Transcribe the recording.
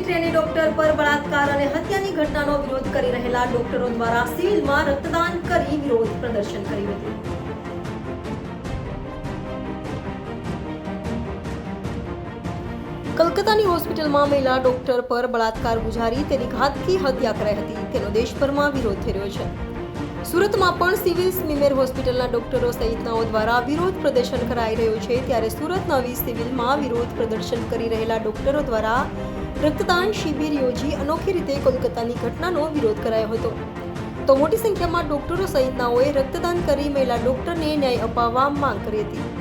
Trainee doctor પર બળાત્કાર અને હત્યાની ઘટનાનો વિરોધ કરી રહેલા ડોક્ટરો દ્વારા સિવિલમાં રક્તદાન કરી વિરોધ પ્રદર્શન કર્યું હતું. કલકત્તાની હોસ્પિટલમાં મહિલા ડોક્ટર પર બળાત્કાર ગુજારી તેની ઘાતકી હત્યા કરાઈ હતી, તેનો દેશભરમાં વિરોધ થઈ રહ્યો છે. સુરતમાં પણ સિવિલ સ્મીમેર હોસ્પિટલના ડોક્ટરો સહિતનાઓ દ્વારા વિરોધ પ્રદર્શન કરાઈ રહ્યું છે. ત્યારે સુરત નવી સિવિલમાં વિરોધ પ્રદર્શન કરી રહેલા ડોક્ટરો દ્વારા રક્તદાન શિબિર યોજી અનોખી રીતે કોલકાતાની ઘટનાનો વિરોધ કરાયો હતો. તો મોટી સંખ્યામાં ડોક્ટરો સહિતનાઓએ રક્તદાન કરી મહિલા ડોક્ટરને ન્યાય અપાવવા માંગ કરી હતી.